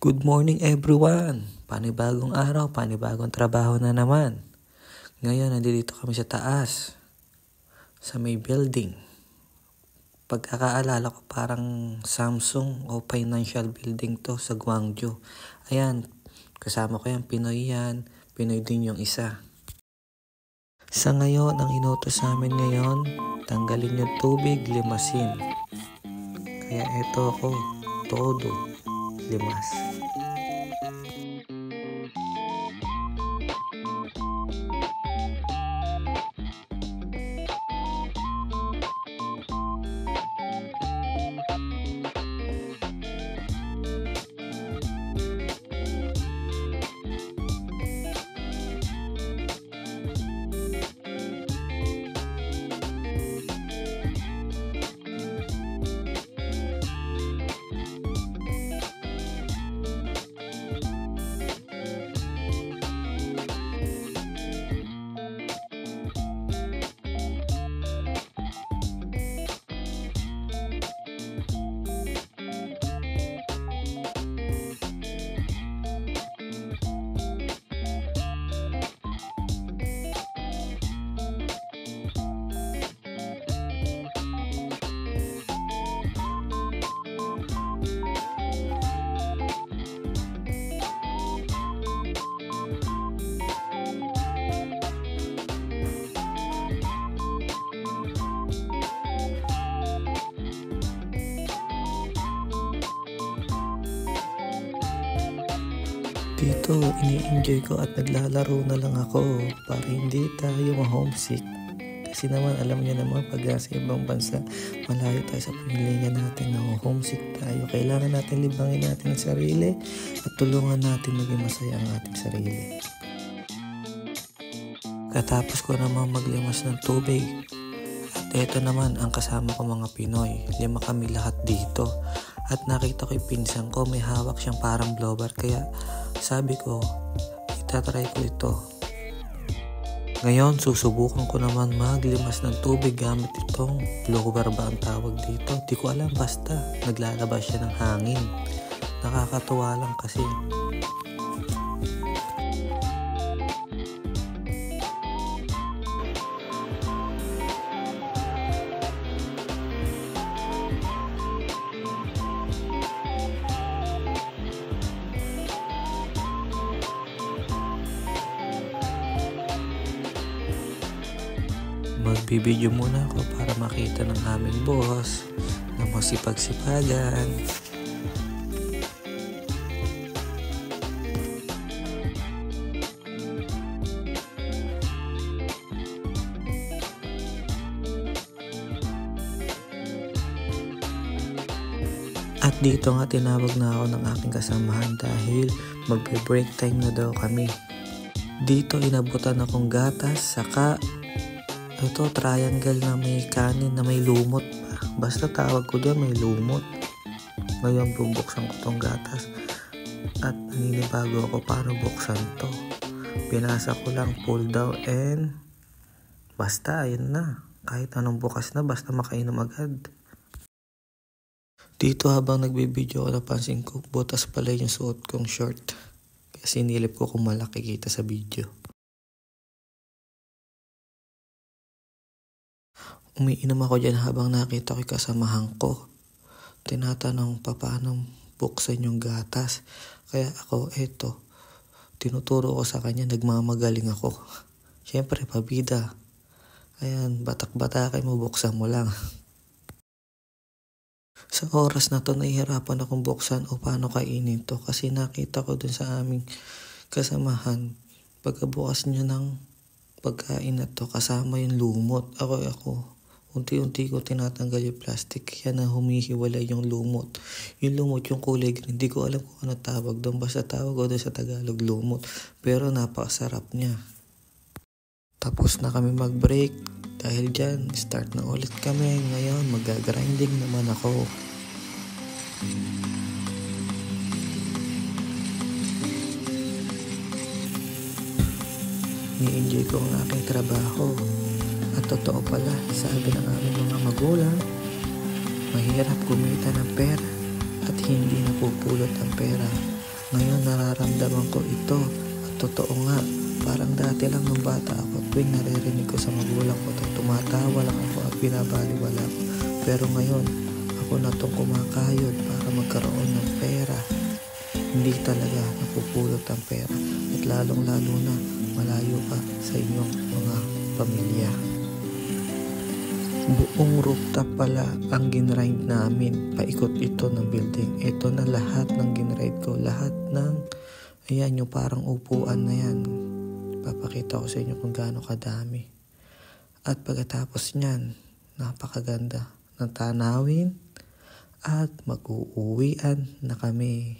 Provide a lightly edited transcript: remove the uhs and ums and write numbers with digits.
Good morning everyone! Panibagong araw, panibagong trabaho na naman. Ngayon, nandito kami sa taas, sa may building. Pagkakaalala ko parang Samsung o financial building to sa Gwangju. Ayan, kasama ko yan, Pinoy yan. Pinoy din yung isa. Sa ngayon, ang inutos sa amin ngayon, tanggalin yung tubig, limasin. Kaya eto ako, todo, limas. Dito, ini-enjoy ko at naglalaro na lang ako para hindi tayo ma-homesick. Kasi naman, alam niyo naman, pag nasa ibang bansa, malayo tayo sa pamilya natin na homesick tayo. Kailangan natin libangin natin ang sarili at tulungan natin maging masaya ang ating sarili. Katapos ko naman maglimas ng tubig. At eto naman ang kasama ko mga Pinoy. 5 kami lahat dito. At nakita ko yung pinsan ko, may hawak siyang parang blower. Kaya sabi ko, itatry ko ito. Ngayon, susubukan ko naman maglimas ng tubig gamit itong blower ba ang tawag dito. Di ko alam, basta naglalabas siya ng hangin. Nakakatuwa lang kasi. Magbibideo muna ako para makita ng aming boss na masipag-sipagan. At dito nga tinawag na ako ng aking kasamahan dahil magbe-break time na daw kami. Dito inabutan akong gatas, saka ito, triangle na may kanin na may lumot pa. Basta tawag ko dyan, may lumot. Ngayon, bubuksan ko tong gatas. At naninibago ako paano buksan to. Binasa ko lang, pull down, and basta, ayun na. Kahit anong bukas na, basta makainom agad. Dito habang nagbibideo ako, napansin ko, butas pala yung suot kong short. Kasi nilip ko kung malaki kita sa video. Umiinom ako dyan habang nakita ko yung kasamahan ko. Tinatanong pa paano buksan yung gatas. Kaya ako, eto, tinuturo ko sa kanya, nagmamagaling ako. Siyempre, pabida. Ayan, batak-batake mo, buksan mo lang. Sa oras na to, nahihirapan akong buksan o paano kainin to. Kasi nakita ko dun sa aming kasamahan, pagkabukas niya ng pagkain na to, kasama yung lumot. Ako, unti-unti ko tinatanggal yung plastic, kaya na humihiwalay yung lumot. Yung lumot, yung kulay green, hindi ko alam kung ano tawag doon. Basta tawag ko doon sa Tagalog, lumot. Pero napakasarap niya. Tapos na kami mag-break. Dahil dyan, start na ulit kami. Ngayon, mag-grinding naman ako. Ni-enjoy ko ang aking trabaho. At totoo pala, sabi ng aming mga magulang, mahirap kumita ng pera at hindi napupulot ang pera. Ngayon nararamdaman ko ito at totoo nga. Parang dati lang ng bata ako tuwing naririnig ko sa magulang ko at tumatawa lang ako at binabaliwala ko. Pero ngayon, ako na tong kumakayod para magkaroon ng pera. Hindi talaga napupulot ang pera at lalong-lalo na malayo pa sa inyong mga pamilya. Buong rooftop pala ang ginrind namin. Paikot ito ng building. Ito na lahat ng ginrind ko. Lahat ng, ayan yung parang upuan na yan. Papakita ko sa inyo kung gaano kadami. At pagkatapos niyan, napakaganda ng tanawin at mag-uuwian na kami.